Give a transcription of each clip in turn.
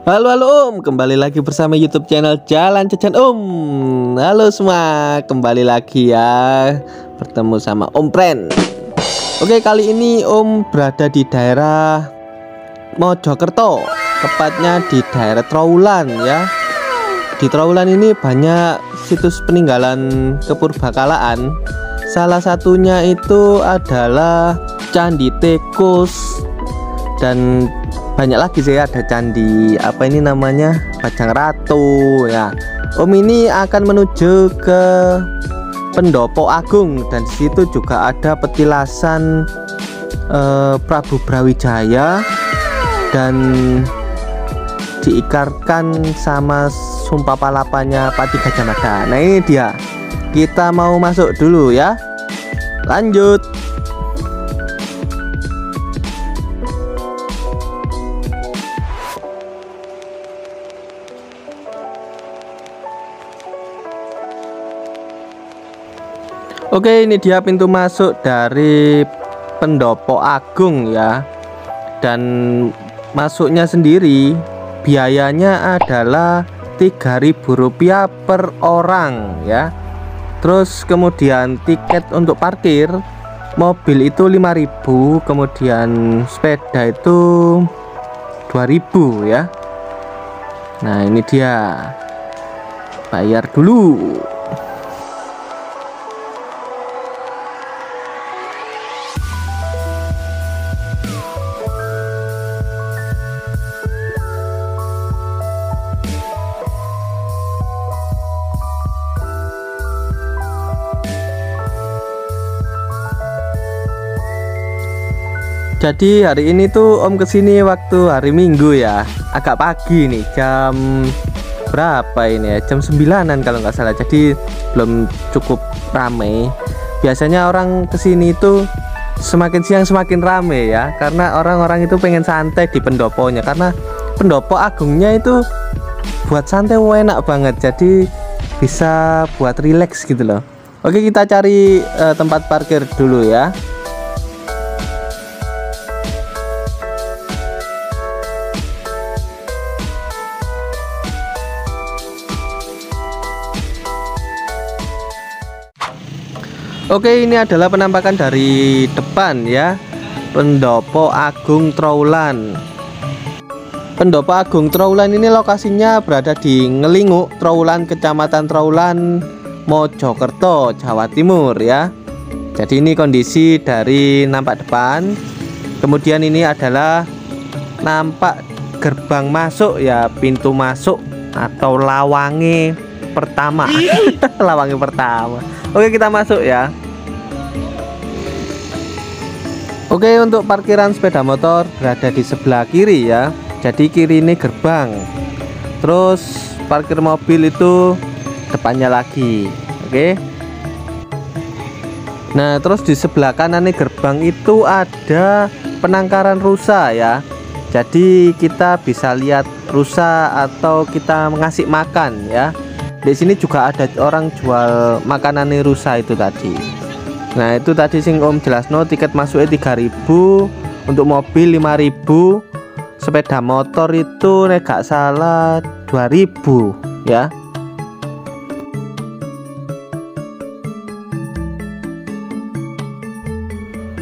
Halo Om, kembali lagi bersama YouTube channel Jalan Jajan Om. Halo semua, kembali lagi ya, bertemu sama Om Pren. Oke, kali ini Om berada di daerah Mojokerto, tepatnya di daerah Trowulan ya. Di Trowulan ini banyak situs peninggalan kepurbakalaan. Salah satunya itu adalah Candi Tikus, dan banyak lagi sih, ada candi apa ini namanya, Bajang Ratu ya. Om ini akan menuju ke Pendopo Agung, dan disitu juga ada petilasan Prabu Brawijaya dan diikarkan sama sumpah palapanya Pati Gajah Mada. Nah ini dia, kita mau masuk dulu ya, lanjut. Oke, ini dia pintu masuk dari Pendopo Agung ya. Dan masuknya sendiri biayanya adalah Rp3.000 per orang ya. Terus kemudian tiket untuk parkir mobil itu 5.000, kemudian sepeda itu 2.000 ya. Nah ini dia, bayar dulu. Jadi hari ini tuh Om kesini waktu hari Minggu ya, agak pagi nih, jam berapa ini ya, jam 9-an kalau nggak salah. Jadi belum cukup ramai. Biasanya orang kesini itu semakin siang semakin rame ya, karena orang-orang itu pengen santai di pendoponya, karena Pendopo Agungnya itu buat santai enak banget, jadi bisa buat relax gitu loh. Oke, kita cari tempat parkir dulu ya. Oke, ini adalah penampakan dari depan ya, Pendopo Agung Trowulan. Pendopo Agung Trowulan ini lokasinya berada di Ngelinguk, Trowulan, Kecamatan Trowulan, Mojokerto, Jawa Timur ya. Jadi ini kondisi dari nampak depan. Kemudian ini adalah nampak gerbang masuk ya, pintu masuk atau lawange pertama. Lawange pertama. Oke, kita masuk ya. Oke, untuk parkiran sepeda motor berada di sebelah kiri ya. Jadi kiri ini gerbang. Terus parkir mobil itu depannya lagi. Oke. Nah, terus di sebelah kanan nih gerbang itu ada penangkaran rusa ya. Jadi kita bisa lihat rusa atau kita ngasih makan ya. Di sini juga ada orang jual makanan rusa itu tadi. Nah itu tadi sing Om jelasno, tiket masuknya 3.000, untuk mobil 5.000, sepeda motor itu nek gak salah 2.000 ya.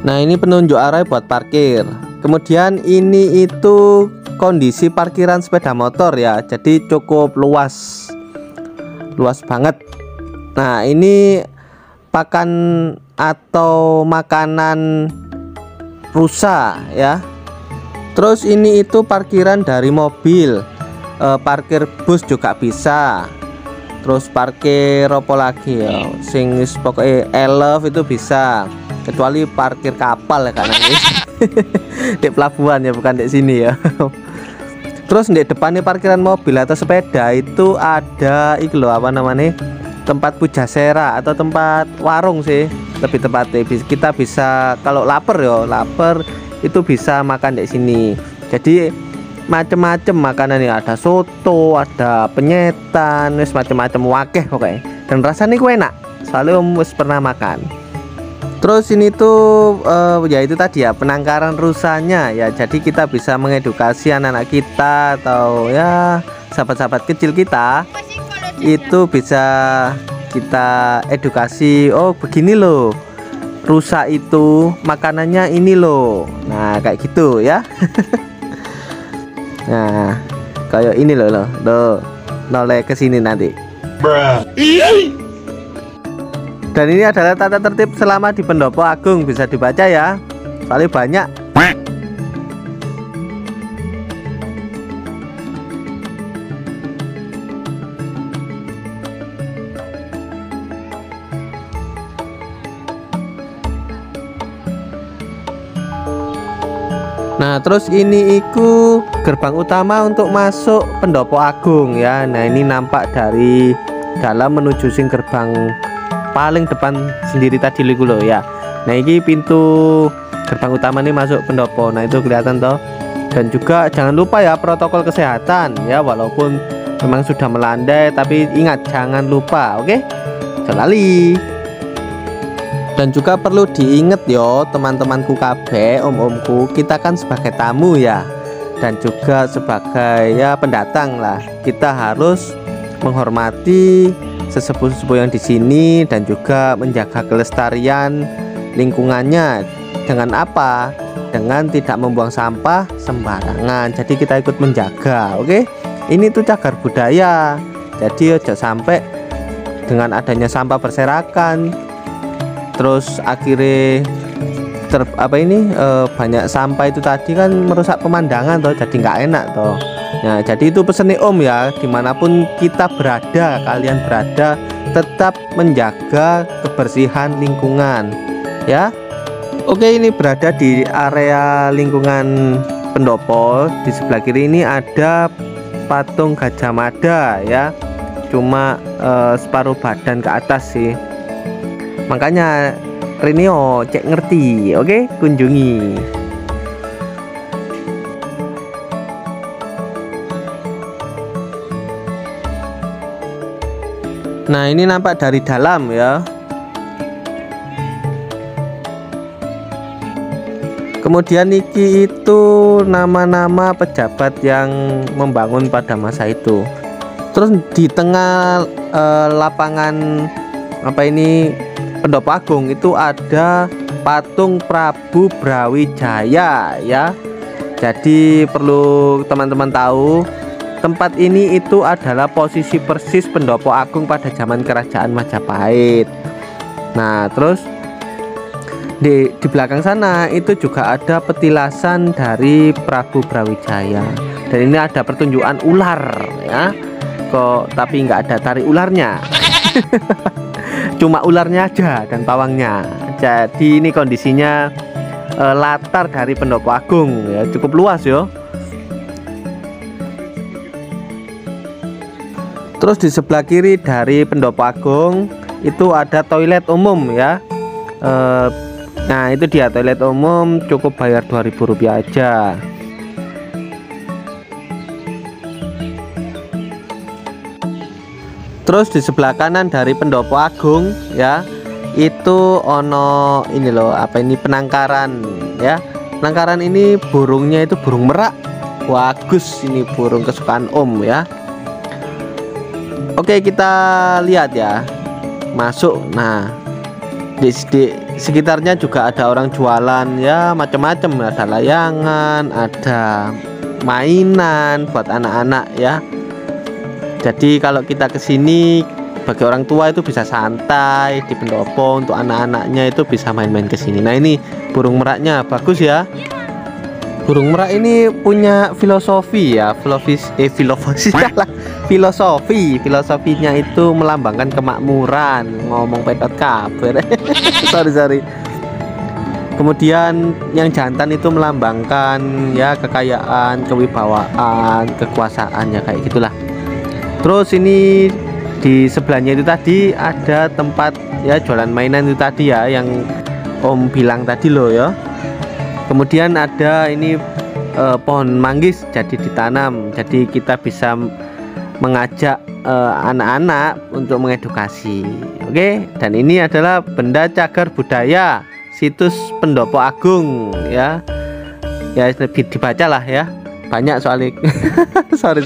Nah ini penunjuk arah buat parkir. Kemudian ini itu kondisi parkiran sepeda motor ya, jadi cukup luas banget. Nah ini pakan atau makanan rusa ya. Terus ini itu parkiran dari mobil, parkir bus juga bisa. Terus parkir apa lagi ya, sing pokoknya elef itu bisa, kecuali parkir kapal ya kan. Di pelabuhan ya, bukan di sini ya. Terus di depannya parkiran mobil atau sepeda itu ada iki loh, apa namanya, tempat pujasera atau tempat warung sih lebih tepatnya. Kita bisa kalau lapar itu bisa makan di sini. Jadi macem-macem makanan yang ada, soto, ada penyetan, wis macem-macem wakeh pokoknya. Dan rasanya enak, soalnya Om wis pernah makan. Terus ini tuh ya itu tadi ya, penangkaran rusanya ya. Jadi kita bisa mengedukasi anak-anak kita atau ya sahabat-sahabat kecil kita, itu bisa kita edukasi. Oh begini loh, rusa itu makanannya ini loh. Nah kayak gitu ya. Nah kayak ini loh noleh ke sini nanti. Dan ini adalah tata tertib selama di Pendopo Agung, bisa dibaca ya, soalnya banyak. Nah terus ini gerbang utama untuk masuk Pendopo Agung ya. Nah ini nampak dari dalam menuju sing gerbang paling depan sendiri tadi loh ya. Nah ini pintu gerbang utama ini masuk pendopo. Nah itu kelihatan toh. Dan juga jangan lupa ya protokol kesehatan ya, walaupun memang sudah melandai tapi ingat jangan lupa, oke? Jangan lali. Dan juga perlu diingat yo teman-temanku KB, om-omku, kita kan sebagai tamu ya, dan juga sebagai ya pendatang lah, kita harus menghormati sesepuh-sesepuh yang di sini dan juga menjaga kelestarian lingkungannya. Dengan apa? Dengan tidak membuang sampah sembarangan. Jadi kita ikut menjaga, oke? Ini tuh cagar budaya. Jadi aja sampai dengan adanya sampah berserakan, terus akhirnya banyak sampah itu tadi kan merusak pemandangan toh, jadi nggak enak toh. Nah jadi itu pesan om ya, dimanapun kita berada, kalian berada, tetap menjaga kebersihan lingkungan ya. Oke, ini berada di area lingkungan pendopo. Di sebelah kiri ini ada patung Gajah Mada ya, cuma separuh badan ke atas sih, makanya Rinio cek ngerti. Oke, kunjungi. Nah ini nampak dari dalam ya. Kemudian niki itu nama-nama pejabat yang membangun pada masa itu. Terus di tengah lapangan Pendopo Agung itu ada patung Prabu Brawijaya ya. Jadi perlu teman-teman tahu, tempat ini itu adalah posisi persis Pendopo Agung pada zaman Kerajaan Majapahit. Nah terus di belakang sana itu juga ada petilasan dari Prabu Brawijaya. Dan ini ada pertunjukan ular ya. Kok tapi nggak ada tarik ularnya. Cuma ularnya aja dan pawangnya. Jadi ini kondisinya latar dari Pendopo Agung ya, cukup luas yo. Terus di sebelah kiri dari Pendopo Agung itu ada toilet umum ya. Nah itu dia toilet umum, cukup bayar Rp2.000 aja. Terus di sebelah kanan dari Pendopo Agung ya, itu ono ini loh, penangkaran ya. Penangkaran ini burungnya itu burung merak. Bagus, ini burung kesukaan om ya. Oke, kita lihat ya. Masuk. Nah, di sekitarnya juga ada orang jualan ya, macam-macam, ada layangan, ada mainan buat anak-anak ya. Jadi kalau kita kesini bagi orang tua itu bisa santai di pendopo, untuk anak-anaknya itu bisa main-main kesini. Nah ini burung meraknya bagus ya. Burung merak ini punya filosofi ya, filosofinya itu melambangkan kemakmuran. Ngomong pedot kabar. sorry. Kemudian yang jantan itu melambangkan ya kekayaan, kewibawaan, kekuasaan ya, kayak gitulah. Terus ini di sebelahnya itu tadi ada tempat ya jualan mainan itu tadi ya, yang om bilang tadi loh ya. Kemudian ada ini pohon manggis jadi ditanam, jadi kita bisa mengajak anak-anak untuk mengedukasi. Oke, dan ini adalah benda cagar budaya situs Pendopo Agung ya. Ya lebih dibaca lah ya. Banyak soalnya. sorry.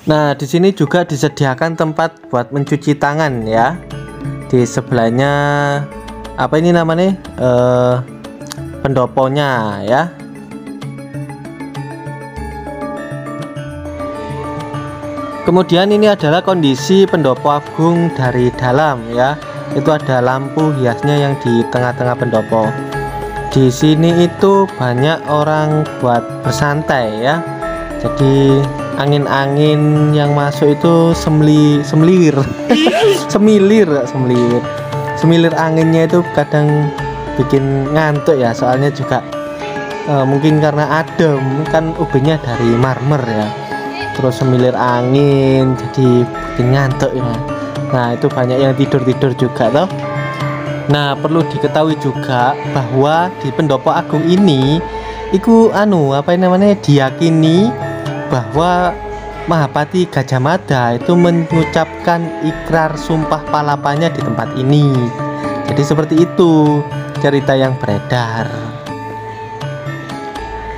Nah, di sini juga disediakan tempat buat mencuci tangan ya. Di sebelahnya apa ini namanya? Pendoponya ya. Kemudian ini adalah kondisi Pendopo Agung dari dalam ya. Itu ada lampu hiasnya yang di tengah-tengah pendopo. Di sini itu banyak orang buat bersantai ya. Jadi angin-angin yang masuk itu semilir anginnya itu kadang bikin ngantuk ya, soalnya juga mungkin karena adem kan, ubinnya dari marmer ya, terus semilir angin jadi bikin ngantuk ya. Nah itu banyak yang tidur juga toh. Nah perlu diketahui juga bahwa di Pendopo Agung ini iku apa namanya, diyakini bahwa Mahapati Gajah Mada itu mengucapkan ikrar sumpah palapanya di tempat ini. Jadi seperti itu cerita yang beredar.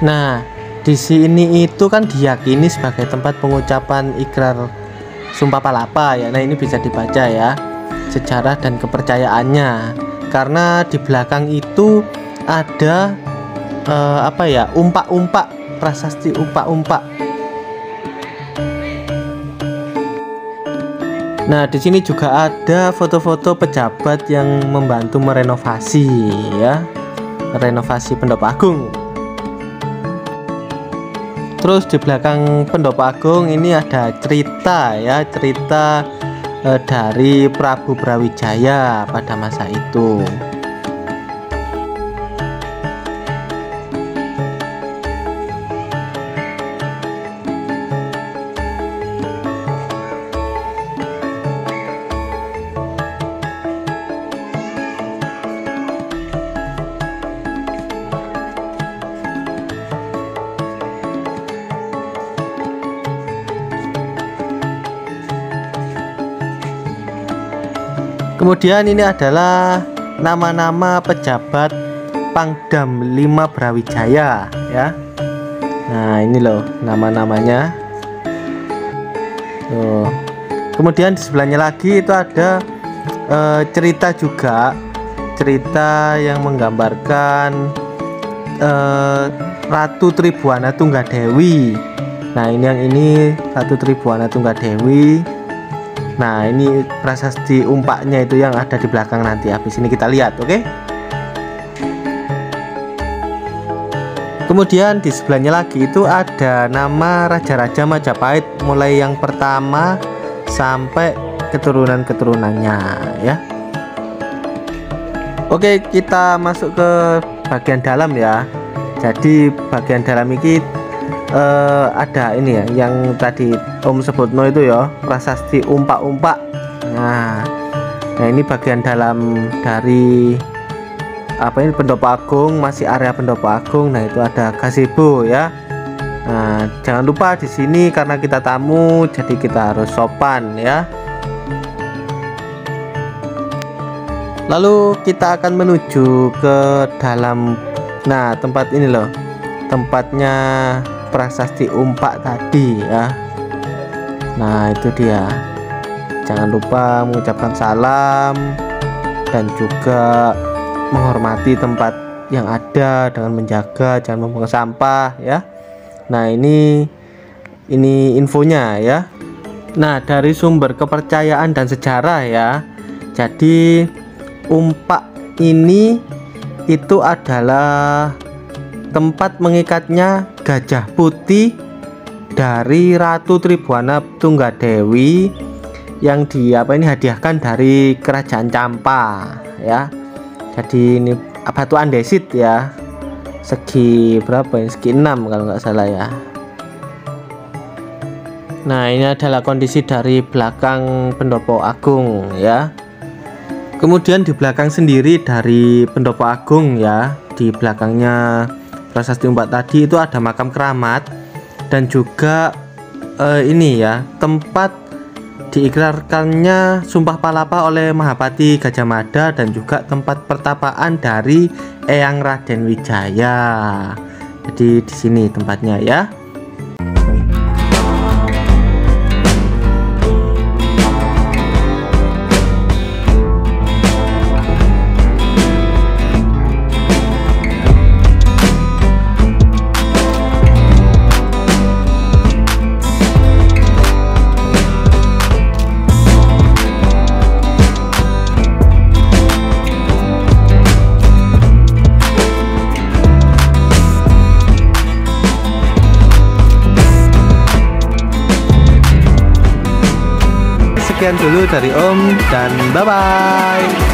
Nah, di sini itu kan diyakini sebagai tempat pengucapan ikrar sumpah palapa ya. Nah, ini bisa dibaca ya sejarah dan kepercayaannya. Karena di belakang itu ada umpak-umpak, prasasti umpak-umpak. Nah, di sini juga ada foto-foto pejabat yang membantu merenovasi ya, renovasi Pendopo Agung. Terus di belakang Pendopo Agung ini ada cerita dari Prabu Brawijaya pada masa itu. Kemudian ini adalah nama-nama pejabat Pangdam 5 Brawijaya ya. Nah ini loh nama-namanya. Tuh. Kemudian di sebelahnya lagi itu ada cerita juga, cerita yang menggambarkan Ratu Tribuana Tunggadewi. Nah ini Ratu Tribuana Tunggadewi. Nah ini prasasti umpaknya itu yang ada di belakang, nanti habis ini kita lihat, oke? Kemudian di sebelahnya lagi itu ada nama raja-raja Majapahit mulai yang pertama sampai keturunan-keturunannya ya. Oke, kita masuk ke bagian dalam ya. Jadi bagian dalam ini ada ini ya yang tadi Om sebutno itu ya, prasasti umpak-umpak. Nah ini bagian dalam dari Pendopo Agung, masih area Pendopo Agung. Nah itu ada gazebo ya. Nah jangan lupa di sini karena kita tamu, jadi kita harus sopan ya. Lalu kita akan menuju ke dalam. Nah tempat ini loh, tempatnya prasasti umpak tadi ya. Nah itu dia, jangan lupa mengucapkan salam dan juga menghormati tempat yang ada dengan menjaga jangan membuang sampah ya. Nah ini infonya ya. Nah dari sumber kepercayaan dan sejarah ya, jadi umpak ini itu adalah tempat mengikatnya gajah putih dari Ratu Tribuana Tunggadewi yang hadiahkan dari Kerajaan Campa ya. Jadi ini batu andesit ya, segi berapa ini, segi 6 kalau nggak salah ya. Nah, ini adalah kondisi dari belakang Pendopo Agung ya. Kemudian di belakang sendiri dari Pendopo Agung ya, di belakangnya Prasasti Umpak tadi itu ada makam keramat dan juga ini ya, tempat diikrarkannya Sumpah Palapa oleh Mahapati Gajah Mada dan juga tempat pertapaan dari Eyang Raden Wijaya. Jadi di sini tempatnya ya. Sekian dulu dari Om dan bye-bye.